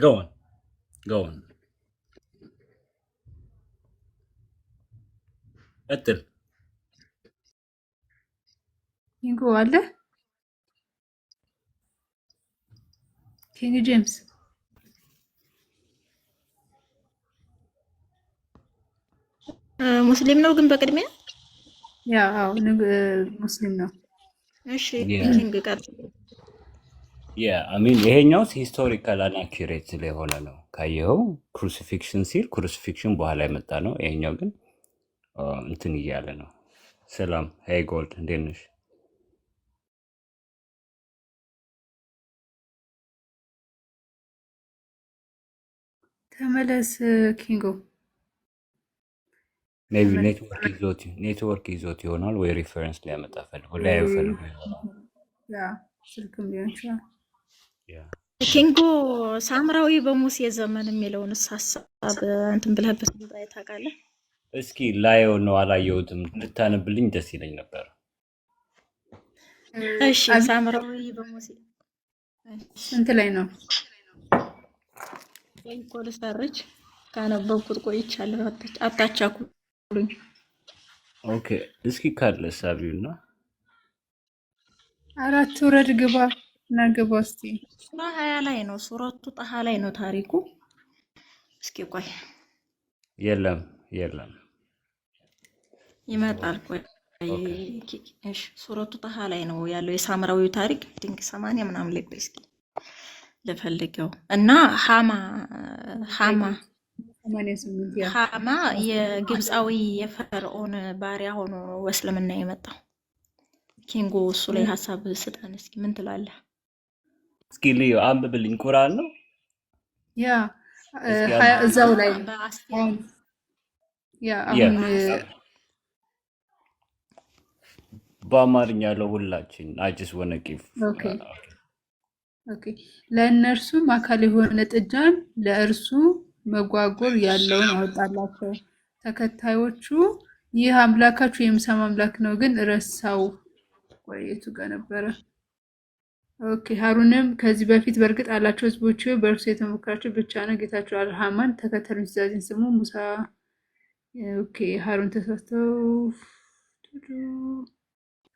Go on. Go on. قتل. ኪንጎ አለ ኪንግ ጄምስ ሙስሊም ነው ግን በቅድሚያ ያው ሙስሊም ነው። እሺ Yeah. ኪንግ ቀር I mean ይሄኛው ሂስቶሪካል አናኩሬት ስለሆነ ነው። ካየው ክሩሲፊክሽን ሲል ክሩሲፊክሽን በኋላ የመጣ ነው። ይሄኛው ግን እንትን እያለ ነው። ሰላም ሄይ ጎልድ እንዴት ነሽ? ተመለስ ኪንጎ። ሜቢ ኔትወርክ ይዞት ይሆናል ወይ ሪፈረንስ ሊያመጣ ፈልጎ ይሆናል። ያ ስልክም ሊሆን ይችላል። ኪንጎ ሳምራዊ በሙሴ ዘመን የሚለውን ሐሳብ እንትን ብለህበት ታውቃለህ? እስኪ ላየው ነው አላየሁትም። ልታነብልኝ ደስ ይለኝ ነበር። እሺ ሳምራዊ በሙሴ ስንት ላይ ነው? ወይ ኮል ሰርች ካነበብኩት ቆይቻለሁ። አታቻኩሉኝ። ኦኬ እስኪ ካለ ሳቢውና አራት ወረድ ግባ እና ግባ እስቲ። ሱራ 20 ላይ ነው። ሱረቱ ጣሃ ላይ ነው ታሪኩ። እስኪ ቆይ የለም ይመጣል። ቆይ እሺ ሱረቱ ጣሃ ላይ ነው ያለው የሳምራዊው ታሪክ። ድንቅ 80 ምናምን ላይ እስኪ ልፈልገው እና ሃማ የግብፃዊ የፈርዖን ባሪያ ሆኖ ወስልምና የመጣው ኪንጎ። እሱ ላይ ሀሳብ ስጠን እስኪ ምን ትላለህ? እስኪ ልዩ አንብብልኝ። ቁርአን ነው ያ እዛው ላይ ያ አሁን በአማርኛ ለሁላችን አጅስ ወነቂፍ ኦኬ ለእነርሱም አካል የሆነ ጥጃን ለእርሱ መጓጎር ያለውን አወጣላቸው። ተከታዮቹ ይህ አምላካችሁ የምሰማ አምላክ ነው ግን ረሳው። ቆይቱ ጋር ነበረ። ኦኬ ሃሩንም ከዚህ በፊት በእርግጥ አላቸው ህዝቦች በእርሱ የተሞከራቸው ብቻ ነው ጌታቸው አልሃማን ተከተሉኝ ትእዛዜን ስሙ ሙሳ። ኦኬ ሃሩን ተሳስተው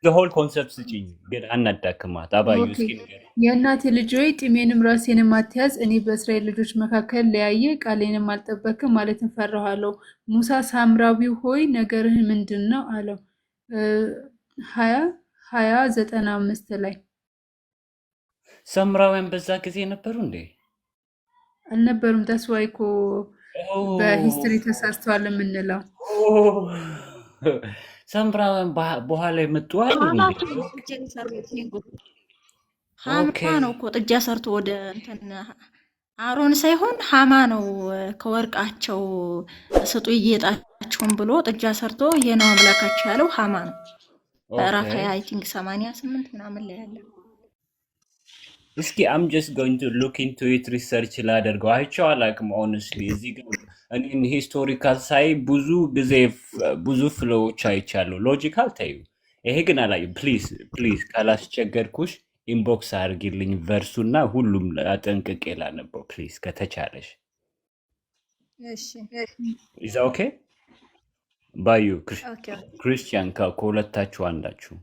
the whole concept ስጪኝ ግን አናዳክማት። አባዩ እስኪ ንገሪ። የእናቴ ልጅ ሆይ ጢሜንም ራሴንም አትያዝ። እኔ በእስራኤል ልጆች መካከል ለያየ ቃሌንም አልጠበቅም ማለትን ፈራሃለሁ። ሙሳ ሳምራዊው ሆይ ነገርህ ምንድን ነው አለው። 20:95 ላይ ሳምራውያን በዛ ጊዜ ነበሩ እንዴ? አልነበሩም። ተስዋይ እኮ በሂስትሪ ተሳስተዋል የምንለው ሳምራውያን በኋላ የመጡ አይደል? ሃማ ነው እኮ ጥጃ ሰርቶ ወደ እንትን አሮን ሳይሆን ሃማ ነው ከወርቃቸው ስጡ እየጣቸውን ብሎ ጥጃ ሰርቶ ይሄ ነው አምላካቸው ያለው ሃማ ነው። በራካ አይ ቲንክ 88 ምናምን ላይ ያለ። እስኪ I'm just going to look into it research ላደርገው። አይቼው አላውቅም honestly። እዚህ ግን እኔ ሂስቶሪካል ሳይ ብዙ ጊዜ ብዙ ፍሎዎች አይቻለሁ። ሎጂካል ታዩ። ይሄ ግን አላየሁም። ፕሊዝ ካላስቸገርኩሽ ኢንቦክስ አድርጊልኝ ቨርሱና ሁሉም አጠንቅቄ ላነበው ፕሊዝ ከተቻለሽ። እሺ ኢዝ ኦኬ ባዩ ክርስቲያን ከሁለታችሁ አንዳችሁ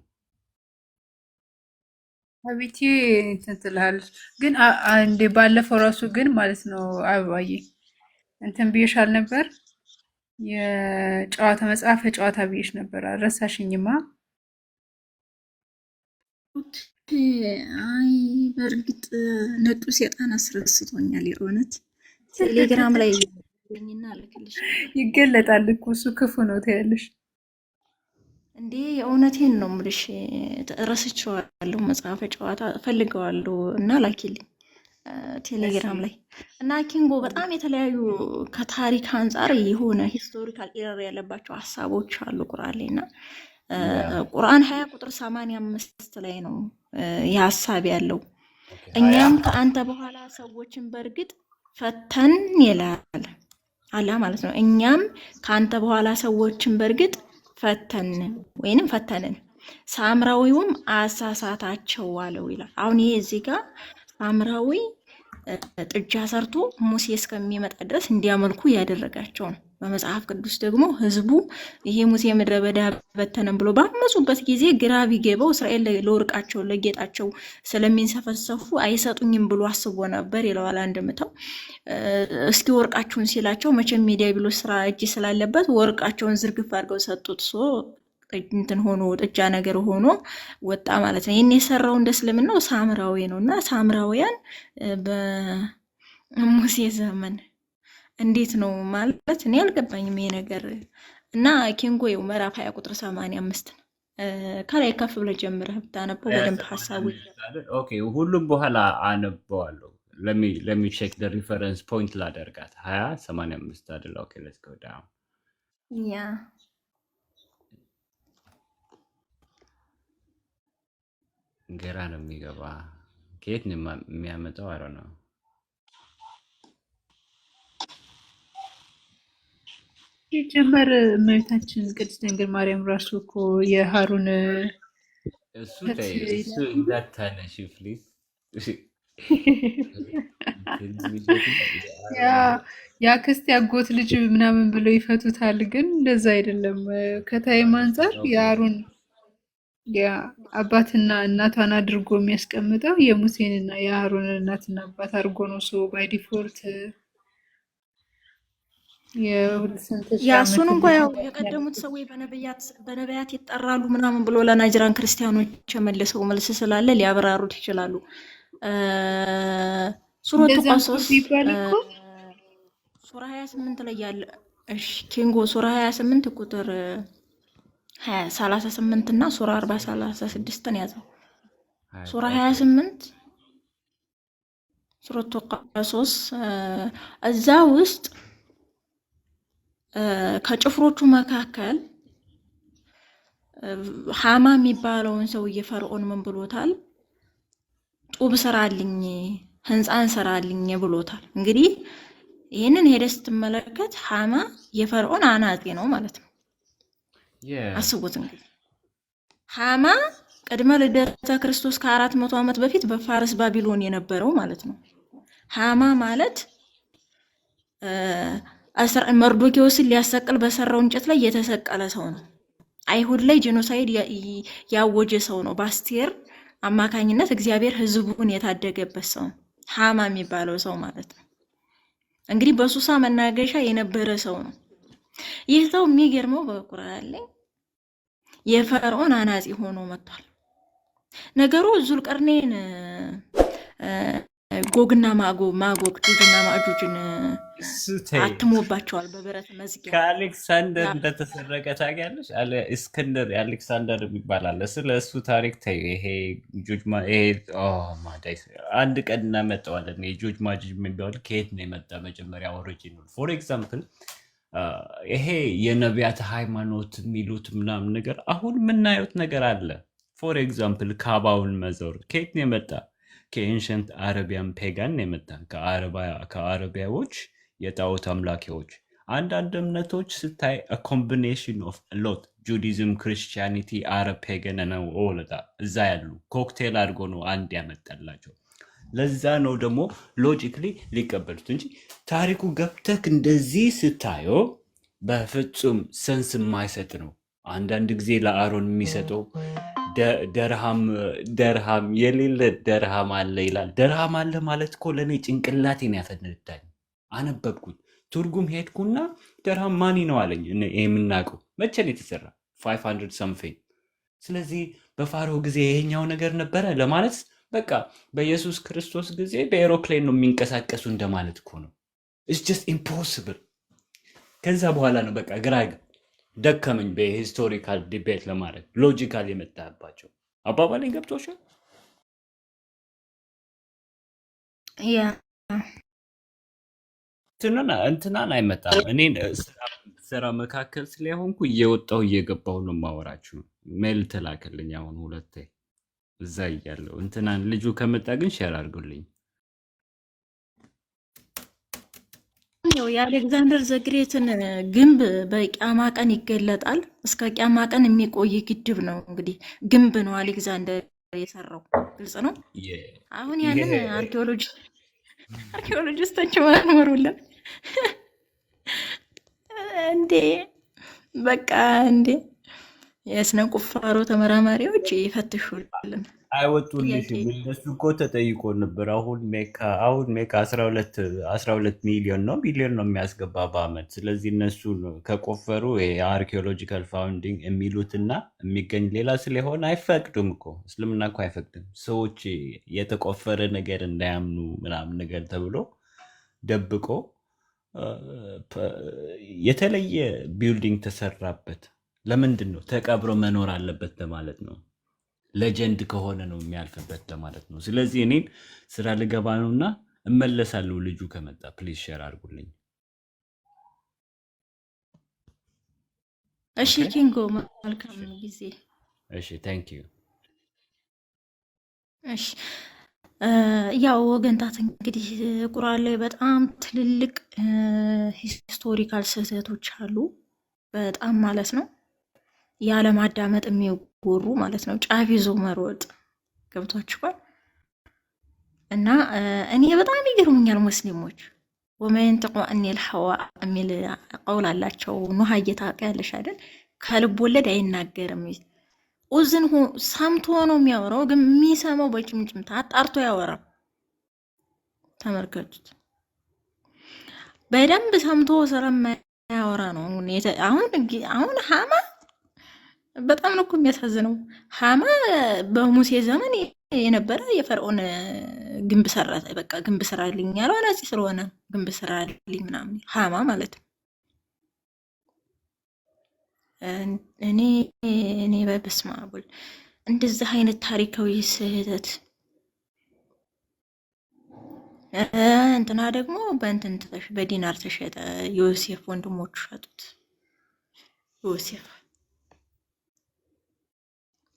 አቢቲ እንትን ትላለች ግን እንደ ባለፈው ራሱ ግን ማለት ነው አባዬ እንትን ብዬሻል ነበር የጨዋታ መጽሐፍ ጨዋታ ብዬሽ ነበር። አልረሳሽኝማ? አይ በእርግጥ ነጡ ሴጣን አስረስቶኛል። የእውነት ቴሌግራም ላይ ይገኝና ልክልሽ ይገለጣል እኮ እሱ ክፉ ነው ታያለሽ እንዴ። የእውነቴን ነው የምልሽ። ረስቼዋለሁ። መጽሐፈ ጨዋታ ፈልገዋለሁ እና ላኪልኝ ቴሌግራም ላይ እና ኪንጎ በጣም የተለያዩ ከታሪክ አንጻር የሆነ ሂስቶሪካል ኤረር ያለባቸው ሀሳቦች አሉ ቁርአን ላይ እና ቁርአን 20 ቁጥር 85 ላይ ነው የሀሳብ ያለው። እኛም ከአንተ በኋላ ሰዎችን በእርግጥ ፈተን ይላል አላ ማለት ነው። እኛም ከአንተ በኋላ ሰዎችን በእርግጥ ፈተን ወይንም ፈተንን፣ ሳምራዊውም አሳሳታቸው አለው ይላል። አሁን ይሄ እዚህ ጋር ሳምራዊ ጥጃ ሰርቶ ሙሴ እስከሚመጣ ድረስ እንዲያመልኩ ያደረጋቸው ነው። በመጽሐፍ ቅዱስ ደግሞ ህዝቡ ይሄ ሙሴ ምድረ በዳ በተነም ብሎ ባመፁበት ጊዜ ግራ ቢገባው እስራኤል ለወርቃቸው ለጌጣቸው ስለሚንሰፈሰፉ አይሰጡኝም ብሎ አስቦ ነበር ይለዋል አንድምታው። እስኪ ወርቃቸውን ሲላቸው መቼም የዲያብሎስ ስራ እጅ ስላለበት ወርቃቸውን ዝርግፍ አድርገው ሰጡት። እንትን ሆኖ ጥጃ ነገር ሆኖ ወጣ ማለት ነው። ይህን የሰራው እንደ እስልምናው ሳምራዊ ነው እና ሳምራውያን በሙሴ ዘመን እንዴት ነው ማለት እኔ አልገባኝም ይሄ ነገር። እና ኪንጎ ይኸው ምዕራፍ 20 ቁጥር 85 ከላይ ከፍ ብለህ ጀምረህ ብታነበው በደንብ ሀሳቡ ኦኬ። ሁሉም በኋላ አነበዋለሁ። ለሚ ቼክ ደ ሪፈረንስ ፖይንት ላደርጋት 20:85 አይደል? ኦኬ ሌትስ ጎ ዳውን። ያ ግራ ነው የሚገባ። ከየት ነው የሚያመጣው? አረ ነው ሲጀመር እመቤታችን ቅድስት ድንግል ማርያም ራሱ እኮ የሃሩን እሱ እንዳታነሺ ፕሊዝ። የአክስት ያጎት ልጅ ምናምን ብለው ይፈቱታል፣ ግን እንደዛ አይደለም። ከታይም አንጻር የሃሩን አባትና እናቷን አድርጎ የሚያስቀምጠው የሙሴንና የሃሩን እናትና አባት አድርጎ ነው። ባይ ዲፎልት እሱን እንኳ ያው የቀደሙት ሰዎች በነቢያት ይጠራሉ ምናምን ብሎ ለናይጀሪያን ክርስቲያኖች የመለሰው መልስ ስላለ ሊያብራሩት ይችላሉ። ሱረቱ ቀሶስ ሱራ 28 ላይ ያለ ኪንጎ ሱራ 28 ቁጥር 38 እና ሱራ 40:36 ያዘው። ሱራ 28 ሱረቱ ቀሶስ እዛ ውስጥ ከጭፍሮቹ መካከል ሃማ የሚባለውን ሰውዬ ፈርዖን ምን ብሎታል? ጡብ ስራልኝ፣ ህንፃን ስራልኝ ብሎታል። እንግዲህ ይህንን ሄደህ ስትመለከት ሃማ የፈርዖን አናጺ ነው ማለት ነው። አስቡት እንግዲህ ሃማ ቅድመ ልደተ ክርስቶስ ከ400 ዓመት በፊት በፋርስ ባቢሎን የነበረው ማለት ነው። ሃማ ማለት መርዶኪዎስን ሊያሰቅል በሰራው እንጨት ላይ የተሰቀለ ሰው ነው። አይሁድ ላይ ጄኖሳይድ ያወጀ ሰው ነው። በአስቴር አማካኝነት እግዚአብሔር ህዝቡን የታደገበት ሰው ሃማ የሚባለው ሰው ማለት ነው። እንግዲህ በሱሳ መናገሻ የነበረ ሰው ነው። ይህ ሰው የሚገርመው በቁርአን ላይ የፈርዖን አናጺ ሆኖ መጥቷል። ነገሩ ዙልቀርኔን ጎግና ማጎግ ጁጅና ማጁጅን አትሞባቸዋል በብረት መዝጊያ። ከአሌክሳንደር እንደተሰረቀ ታውቂያለሽ? እስክንድር አሌክሳንደር ይባላል። ስለ እሱ ታሪክ ተይ። ይሄ አንድ ቀን እናመጣዋለን። የጆጅ ማጅ የሚባል ከየት ነው የመጣ መጀመሪያ ኦሪጂኑ? ፎር ኤግዛምፕል ይሄ የነቢያት ሃይማኖት የሚሉት ምናምን ነገር አሁን የምናየው ነገር አለ። ፎር ኤግዛምፕል ካባውን መዞር ከየት ነው የመጣ? ከኤንሸንት አረቢያን ፔጋን የመጣ ከአረቢያዎች የጣዖት አምላኪዎች። አንዳንድ እምነቶች ስታይ ኮምቢኔሽን ኦፍ ሎት ጁዲዝም፣ ክርስቲያኒቲ፣ አረብ ፔገን ነው ወለዳ እዛ ያሉ ኮክቴል አድርጎ ነው አንድ ያመጣላቸው። ለዛ ነው ደግሞ ሎጂክሊ ሊቀበሉት እንጂ ታሪኩ ገብተክ እንደዚህ ስታየው በፍጹም ሰንስ የማይሰጥ ነው። አንዳንድ ጊዜ ለአሮን የሚሰጠው ደርሃም የሌለ ደርሃም አለ ይላል። ደርሃም አለ ማለት እኮ ለእኔ ጭንቅላቴን ያፈነዳኝ። አነበብኩት፣ ትርጉም ሄድኩና ደርሃም ማኒ ነው አለኝ። የምናውቀው መቼ ነው የተሰራ? 500 something። ስለዚህ በፋሮ ጊዜ ይሄኛው ነገር ነበረ ለማለት በቃ በኢየሱስ ክርስቶስ ጊዜ በኤሮፕሌን ነው የሚንቀሳቀሱ እንደማለት እኮ ነው። ኢትስ ጀስት ኢምፖሲብል። ከዛ በኋላ ነው በቃ ግራ ደከመኝ በሂስቶሪካል ዲቤት ለማድረግ ሎጂካል የመጣባቸው አባባላይ ገብቶሻል? እንትናን አይመጣም። እኔን ስራ መካከል ስለሆንኩ እየወጣሁ እየገባሁ ነው የማወራችሁ። ሜል ተላከልኝ አሁን ሁለቴ እዛ እያለሁ እንትናን ልጁ ከመጣ ግን ሼር አድርጉልኝ። የአሌክዛንደር ዘግሬትን ግንብ በቂያማ ቀን ይገለጣል። እስከ ቂያማ ቀን የሚቆይ ግድብ ነው። እንግዲህ ግንብ ነው አሌክዛንደር የሰራው፣ ግልጽ ነው። አሁን ያንን አርኪኦሎጂስቶች መርምሩልን እንዴ! በቃ እንዴ! የስነ ቁፋሮ ተመራማሪዎች ይፈትሹልን። ጥያቄ አይወጡልሽም። እነሱ እኮ ተጠይቆ ነበር። አሁን ሜካ 12 ሚሊዮን ነው ቢሊዮን ነው የሚያስገባ በአመት። ስለዚህ እነሱ ከቆፈሩ የአርኪኦሎጂካል ፋውንዲንግ የሚሉትና የሚገኝ ሌላ ስለሆነ አይፈቅዱም እኮ። እስልምና እኮ አይፈቅድም ሰዎች የተቆፈረ ነገር እንዳያምኑ ምናምን ነገር ተብሎ ደብቆ የተለየ ቢልዲንግ ተሰራበት። ለምንድን ነው? ተቀብሮ መኖር አለበት ለማለት ነው። ሌጀንድ ከሆነ ነው የሚያልፍበት ለማለት ነው። ስለዚህ እኔን ስራ ልገባ ነውና እመለሳለሁ። ልጁ ከመጣ ፕሊዝ ሼር አድርጉልኝ። እሺ ኦኬ ኪንጎ መልካም ጊዜ። እሺ ታንክ ዩ። እሺ ያው ወገንታት እንግዲህ ቁርአን ላይ በጣም ትልልቅ ሂስቶሪካል ስህተቶች አሉ። በጣም ማለት ነው ያለማዳመጥ የሚጎሩ ማለት ነው። ጫፍ ይዞ መሮጥ ገብቷችኋል። እና እኔ በጣም ይገርሙኛል ሙስሊሞች ወመን ተቋኒ الحዋ የሚል ቀውል አላቸው። ኑሃዬ ታውቂያለሽ አይደል? ከልብ ወለድ አይናገርም። ኡዝን ሰምቶ ነው የሚያወራው፣ ግን የሚሰማው በጭምጭምታ አጣርቶ ያወራል። ተመልከቱት። በደንብ ሰምቶ ስለማያወራ ነው። አሁን ሀማ በጣም ነው እኮ የሚያሳዝነው። ሀማ በሙሴ ዘመን የነበረ የፈርዖን ግንብ ሰራ። በቃ ግንብ ስራልኝ ያለው አናጺ ስለሆነ ግንብ ስራልኝ ምናምን ሀማ ማለት ነው። እኔ በስመ አብ ወልድ እንደዚህ አይነት ታሪካዊ ስህተት እንትና ደግሞ በእንትን በዲናር ተሸጠ። ዮሴፍ ወንድሞቹ ሸጡት። ዮሴፍ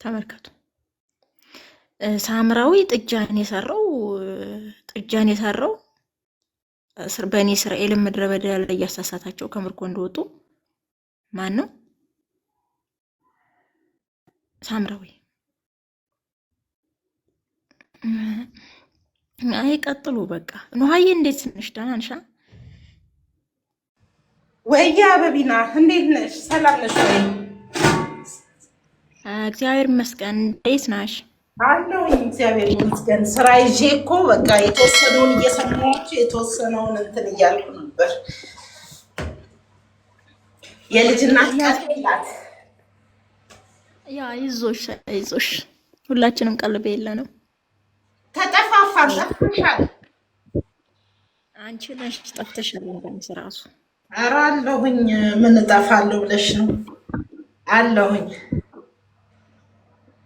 ተመልከቱ። ሳምራዊ ጥጃን የሰራው በእኔ እስራኤል ምድረ በዳ ላይ እያሳሳታቸው ከምርኮ እንደወጡ ማን ነው? ሳምራዊ። አይ ቀጥሉ በቃ። ኑሃዬ እንዴት ነሽ? ደህና ነሽ? ወይዬ አበቢና እንዴት ነሽ? ሰላም ነሽ ወይ? እግዚአብሔር ይመስገን። እንዴት ነሽ? አለሁኝ እግዚአብሔር ይመስገን። ስራ ይዤ እኮ በቃ የተወሰነውን እየሰማችሁ የተወሰነውን እንትን እያልኩ ነበር። የልጅ እናት ቀልላት ያ ይዞሽ ሁላችንም ቀልብ የለ ነው። ተጠፋፋን። ጠፍተሻል። አንቺ ነሽ ጠፍተሻል። እንደምስ ራሱ ኧረ አለሁኝ። ምን እጠፋለሁ ብለሽ ነው? አለሁኝ።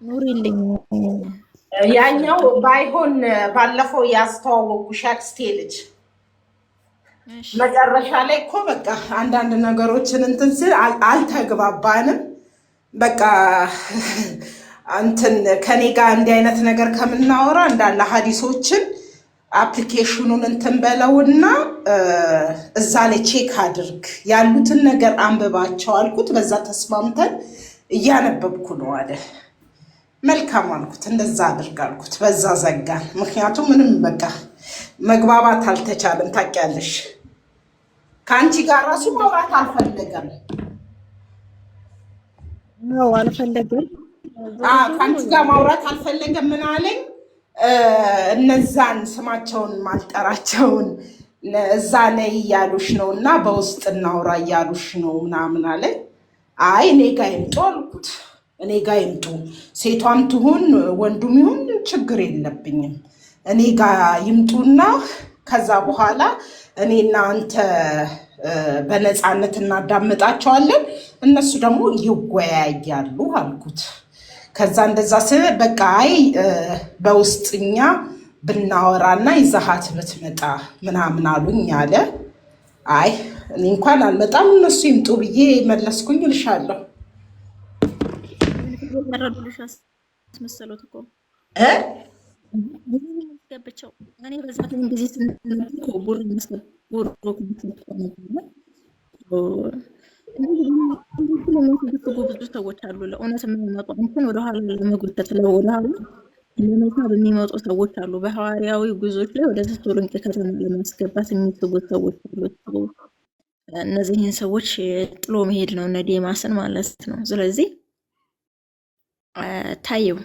ኑሪልኝ። ያኛው ባይሆን ባለፈው ያስተዋወቁሽ አክስቴ ልጅ መጨረሻ ላይ እኮ በቃ አንዳንድ ነገሮችን እንትን ስል አልተግባባንም። በቃ እንትን ከኔ ጋር እንዲህ አይነት ነገር ከምናወራ እንዳለ ሀዲሶችን አፕሊኬሽኑን እንትን በለውና እዛ ላይ ቼክ አድርግ ያሉትን ነገር አንብባቸው አልኩት። በዛ ተስማምተን እያነበብኩ ነው አለ። መልካም አልኩት። እንደዛ አድርግ አልኩት። በዛ ዘጋን። ምክንያቱም ምንም በቃ መግባባት አልተቻለም። ታውቂያለሽ፣ ከአንቺ ጋር ራሱ ማውራት አልፈለገም። አልፈለግም። ከአንቺ ጋር ማውራት አልፈለገም። ምን አለኝ? እነዛን ስማቸውን ማልጠራቸውን እዛ ላይ እያሉሽ ነው እና በውስጥ እናውራ እያሉሽ ነው ምናምን አለኝ። አይ እኔ ጋ ይምጡ አልኩት። እኔ ጋ ይምጡ፣ ሴቷም ትሁን ወንዱም ይሁን ችግር የለብኝም። እኔ ጋ ይምጡና ከዛ በኋላ እኔና አንተ በነፃነት እናዳምጣቸዋለን፣ እነሱ ደግሞ ይወያያሉ አልኩት። ከዛ እንደዛ ስለ በቃ አይ በውስጥኛ ብናወራና ይዛሃት ብትመጣ ምናምን አሉኝ አለ። አይ እኔ እንኳን አልመጣም እነሱ ይምጡ ብዬ መለስኩኝ እልሻለሁ። ያረዱልሽ አስመሰሎት እኮ ገብቸው እኔ በዛት ጊዜ ስንነብቆ ቡር ብዙ ሰዎች አሉ ለእውነት የሚመጡ እንትን ወደኋላ ለመጎተት ለወደኋላ ለመሳብ የሚመጡ ሰዎች አሉ። በሐዋርያዊ ጉዞች ላይ ወደ ተሰሎንቄ ከተማ ለማስገባት የሚስቡት ሰዎች አሉ። እነዚህን ሰዎች ጥሎ መሄድ ነው፣ እነ ዴማስን ማለት ነው። ስለዚህ ታየው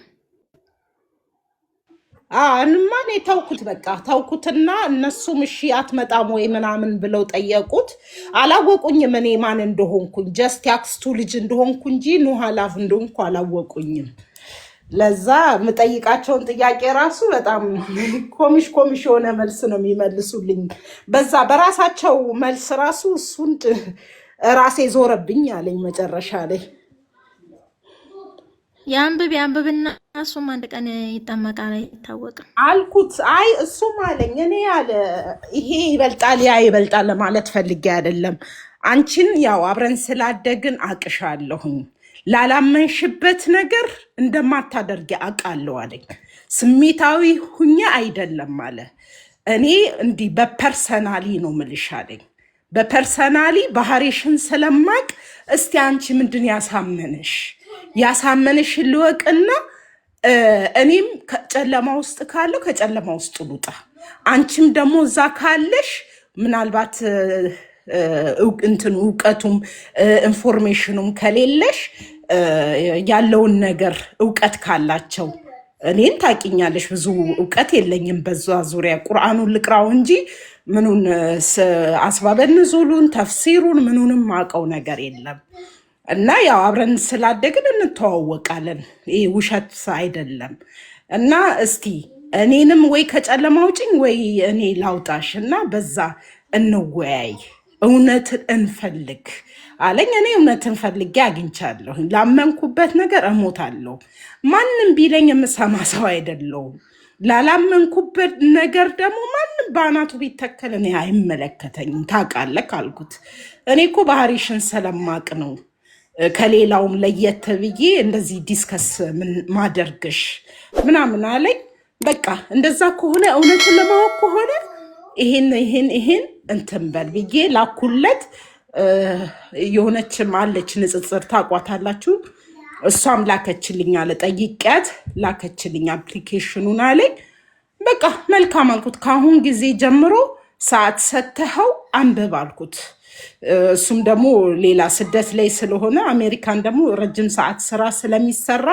እንማ እኔ ተውኩት፣ በቃ ተውኩትና እነሱም እሺ አትመጣም ወይ ምናምን ብለው ጠየቁት። አላወቁኝም እኔ ማን እንደሆንኩኝ፣ ጀስት ያክስቱ ልጅ እንደሆንኩ እንጂ ኑሃ ላፍ እንደሆንኩ አላወቁኝም። ለዛ የምጠይቃቸውን ጥያቄ ራሱ በጣም ኮሚሽ የሆነ መልስ ነው የሚመልሱልኝ። በዛ በራሳቸው መልስ ራሱ እሱን ራሴ ዞረብኝ አለኝ መጨረሻ ላይ። የአንብብና እሱም አንድ ቀን ይጠመቃል አይታወቅም አልኩት። አይ እሱም አለኝ እኔ ያለ ይሄ ይበልጣል ያ ይበልጣል ለማለት ፈልጌ አይደለም። አንቺን ያው አብረን ስላደግን አቅሻለሁኝ፣ ላላመንሽበት ነገር እንደማታደርጊ አውቃለሁ አለኝ። ስሜታዊ ሁኛ አይደለም አለ። እኔ እንዲህ በፐርሰናሊ ነው ምልሽ አለኝ። በፐርሰናሊ ባህሪሽን ስለማቅ እስቲ አንቺ ምንድን ያሳመንሽ ልወቅና እኔም ከጨለማ ውስጥ ካለው ከጨለማ ውስጥ ልውጣ፣ አንቺም ደግሞ እዛ ካለሽ ምናልባት እንትን እውቀቱም ኢንፎርሜሽኑም ከሌለሽ ያለውን ነገር እውቀት ካላቸው እኔን ታቂኛለሽ፣ ብዙ እውቀት የለኝም በዛ ዙሪያ። ቁርአኑን ልቅራው እንጂ ምኑን አስባበ ንዙሉን ተፍሲሩን ምኑንም ማቀው ነገር የለም። እና ያው አብረን ስላደግን እንተዋወቃለን፣ ይሄ ውሸት አይደለም። እና እስቲ እኔንም ወይ ከጨለማ ውጭኝ ወይ እኔ ላውጣሽ እና በዛ እንወያይ፣ እውነትን እንፈልግ አለኝ። እኔ እውነትን ፈልጌ አግኝቻለሁ። ላመንኩበት ነገር እሞታለሁ። ማንም ቢለኝ የምሰማ ሰው አይደለሁም። ላላመንኩበት ነገር ደግሞ ማንም በአናቱ ቢተከል እኔ አይመለከተኝም። ታውቃለህ አልኩት። እኔ እኮ ባህሪሽን ስለማቅ ነው ከሌላውም ለየት ብዬ እንደዚህ ዲስከስ ማደርግሽ ምናምን አለኝ። በቃ እንደዛ ከሆነ እውነቱን ለማወቅ ከሆነ ይሄን እንትን በል ብዬ ላኩለት። የሆነችም አለች ንጽጽር ታቋታላችሁ፣ እሷም ላከችልኝ አለ። ጠይቂያት ላከችልኝ አፕሊኬሽኑን አለኝ። በቃ መልካም አልኩት። ከአሁን ጊዜ ጀምሮ ሰዓት ሰተኸው አንብብ አልኩት። እሱም ደግሞ ሌላ ስደት ላይ ስለሆነ አሜሪካን ደግሞ ረጅም ሰዓት ስራ ስለሚሰራ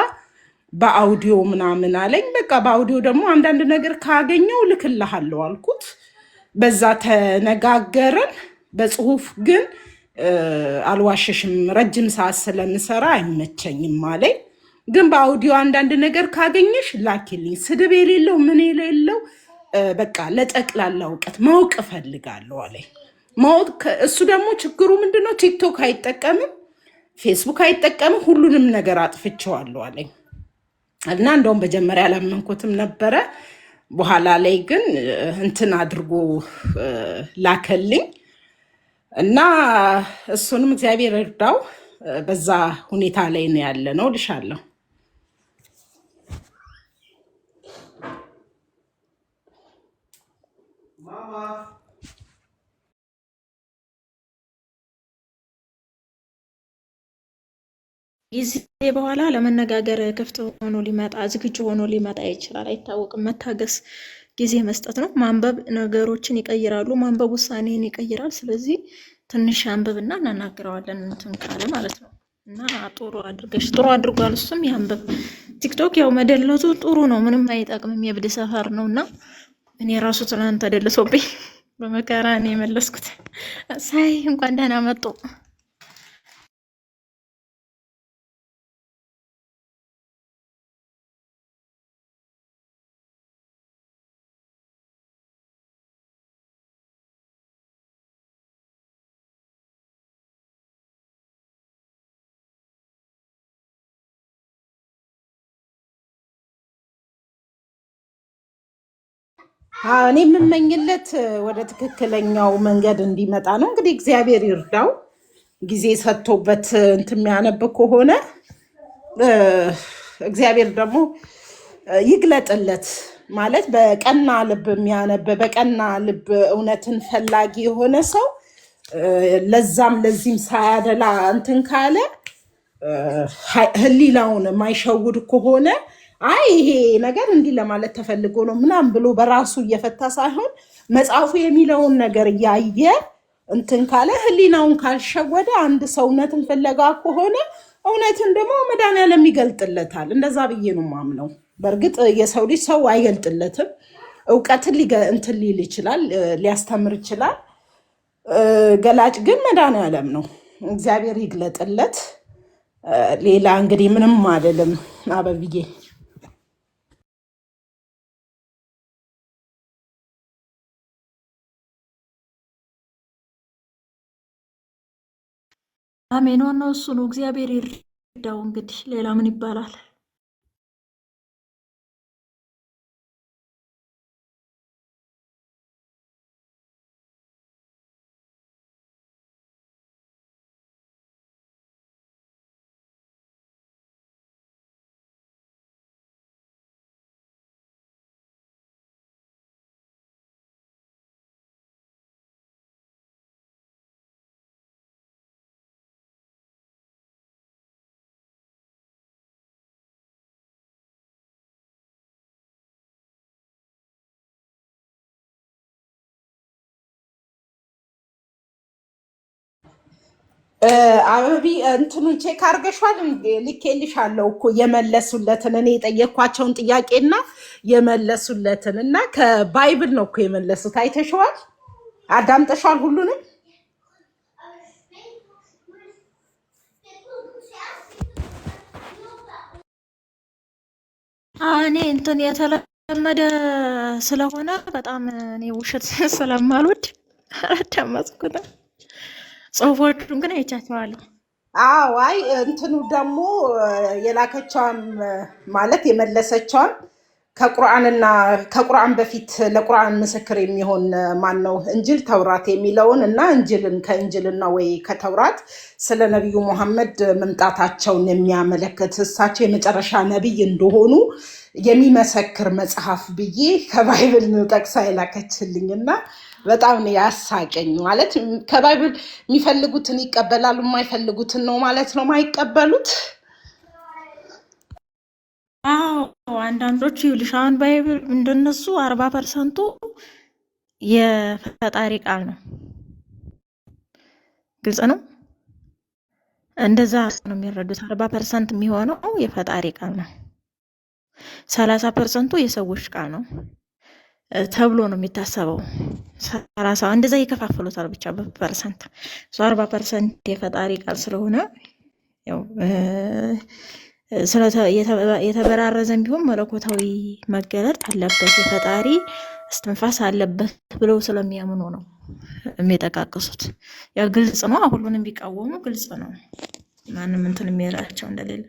በአውዲዮ ምናምን አለኝ። በቃ በአውዲዮ ደግሞ አንዳንድ ነገር ካገኘው ልክልሃለሁ አልኩት። በዛ ተነጋገረን። በጽሁፍ ግን አልዋሸሽም፣ ረጅም ሰዓት ስለምሰራ አይመቸኝም አለኝ። ግን በአውዲዮ አንዳንድ ነገር ካገኘሽ ላኪልኝ፣ ስድብ የሌለው ምን የሌለው በቃ ለጠቅላላ እውቀት ማወቅ እፈልጋለሁ አለኝ። እሱ ደግሞ ችግሩ ምንድነው? ቲክቶክ አይጠቀምም፣ ፌስቡክ አይጠቀምም፣ ሁሉንም ነገር አጥፍቼዋለሁ አለኝ። እና እንደውም በመጀመሪያ አላመንኩትም ነበረ። በኋላ ላይ ግን እንትን አድርጎ ላከልኝ እና እሱንም እግዚአብሔር እርዳው። በዛ ሁኔታ ላይ ነው ያለ ነው ልሻለሁ። ጊዜ በኋላ ለመነጋገር ክፍት ሆኖ ሊመጣ ዝግጁ ሆኖ ሊመጣ ይችላል፣ አይታወቅም። መታገስ፣ ጊዜ መስጠት ነው። ማንበብ ነገሮችን ይቀይራሉ። ማንበብ ውሳኔን ይቀይራል። ስለዚህ ትንሽ አንብብና እናናግረዋለን እንትን ካለ ማለት ነው። እና ጥሩ አድርጓል። እሱም ያንብብ። ቲክቶክ ያው መደለቱ ጥሩ ነው፣ ምንም አይጠቅምም። የብድ ሰፈር ነው እና እኔ ራሱ ትናንት ተደልሶብኝ በመከራ እኔ የመለስኩት ሳይ እንኳን ደህና መጡ። እኔ የምመኝለት ወደ ትክክለኛው መንገድ እንዲመጣ ነው። እንግዲህ እግዚአብሔር ይርዳው። ጊዜ ሰጥቶበት እንትን የሚያነብ ከሆነ እግዚአብሔር ደግሞ ይግለጥለት። ማለት በቀና ልብ የሚያነብ በቀና ልብ እውነትን ፈላጊ የሆነ ሰው ለዛም ለዚህም ሳያደላ እንትን ካለ ህሊናውን የማይሸውድ ከሆነ አይ ይሄ ነገር እንዲህ ለማለት ተፈልጎ ነው ምናምን ብሎ በራሱ እየፈታ ሳይሆን መጽሐፉ የሚለውን ነገር እያየ እንትን ካለ ህሊናውን ካልሸወደ አንድ ሰው እውነትን ፍለጋ ከሆነ እውነትን ደግሞ መድኃኒዓለም ይገልጥለታል። እንደዛ ብዬ ነው የማምነው። በእርግጥ የሰው ልጅ ሰው አይገልጥለትም። እውቀትን እንትን ሊል ይችላል፣ ሊያስተምር ይችላል። ገላጭ ግን መድኃኒዓለም ነው። እግዚአብሔር ይግለጥለት። ሌላ እንግዲህ ምንም አይደለም። አበብዬ አሜን። ዋናው እሱ ነው። እግዚአብሔር ይርዳው። እንግዲህ ሌላ ምን ይባላል? አበቢ እንትኑን ቼክ አድርገሽዋል? ልኬልሻለሁ እኮ የመለሱለትን እኔ የጠየኳቸውን ጥያቄና የመለሱለትን እና ከባይብል ነው እኮ የመለሱት። አይተሽዋል? አዳምጠሽዋል? ሁሉንም እኔ እንትን የተለመደ ስለሆነ በጣም እኔ ውሸት ስለማልወድ አላዳመጥኩትም። ጽሁፎቹን ግን አይቻቸዋለሁ። አዎ። አይ እንትኑ ደግሞ የላከቿን ማለት የመለሰቿን ከቁርአን በፊት ለቁርአን ምስክር የሚሆን ማን ነው እንጅል ተውራት የሚለውን እና እንጅልን ከእንጅልና ወይ ከተውራት ስለ ነቢዩ ሙሐመድ መምጣታቸውን የሚያመለክት እሳቸው የመጨረሻ ነቢይ እንደሆኑ የሚመሰክር መጽሐፍ ብዬ ከባይብል ጠቅሳ የላከችልኝ እና በጣም ነው ያሳቀኝ። ማለት ከባይብል የሚፈልጉትን ይቀበላሉ፣ የማይፈልጉትን ነው ማለት ነው ማይቀበሉት። አዎ አንዳንዶቹ ይኸውልሽ አሁን ባይብል እንደነሱ 40% የፈጣሪ ቃል ነው። ግልጽ ነው። እንደዛ ነው የሚረዱት። 40% የሚሆነው የፈጣሪ ቃል ነው፣ 30% የሰዎች ቃል ነው ተብሎ ነው የሚታሰበው። 30 እንደዛ ይከፋፈሉታል ብቻ በፐርሰንት። 40% የፈጣሪ ቃል ስለሆነ ያው የተበራረዘም ቢሆን መለኮታዊ መገለጥ አለበት፣ የፈጣሪ እስትንፋስ አለበት ብለው ስለሚያምኑ ነው የሚጠቃቅሱት። ያው ግልጽ ነው። ሁሉንም ቢቃወሙ ግልጽ ነው፣ ማንም እንትን የሚላቸው እንደሌለ።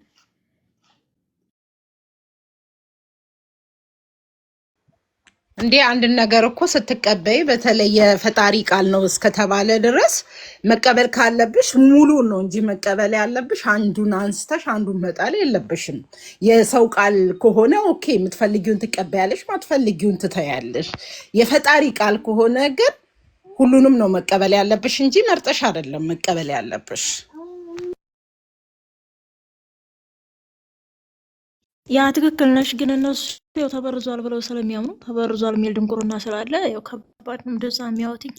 እንዴ አንድ ነገር እኮ ስትቀበይ በተለይ የፈጣሪ ቃል ነው እስከተባለ ድረስ መቀበል ካለብሽ ሙሉን ነው እንጂ መቀበል ያለብሽ አንዱን አንስተሽ አንዱን መጣል የለብሽም። የሰው ቃል ከሆነ ኦኬ የምትፈልጊውን ትቀበያለሽ፣ ማትፈልጊውን ትተያለሽ። የፈጣሪ ቃል ከሆነ ግን ሁሉንም ነው መቀበል ያለብሽ እንጂ መርጠሽ አይደለም መቀበል ያለብሽ። ያ ትክክል ነሽ። ግን እነሱ ያው ተበርዟል ብለው ስለሚያምኑ ተበርዟል የሚል ድንቁርና ስላለ ያው ከባድ ነው እንደዛ የሚያወትኝ።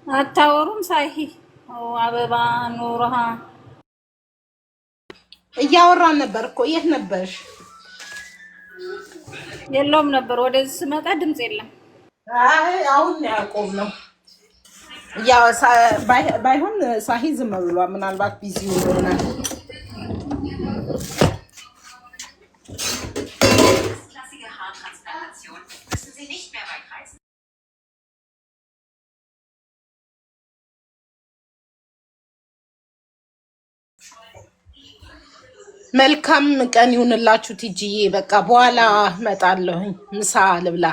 አታወሩም? ሳሂ አበባ ኑርሃ እያወራን ነበር እኮ። የት ነበርሽ? የለውም ነበር። ወደዚህ ስመጣ ድምፅ የለም። አይ አሁን ያቆም ነው። ባይሆን ሳሂ ዝም ብሏል። ምናልባት ቢዚ ይሆናል። መልካም ቀን ይሁንላችሁ ቲጂዬ። በቃ በኋላ እመጣለሁኝ፣ ምሳ ልብላ።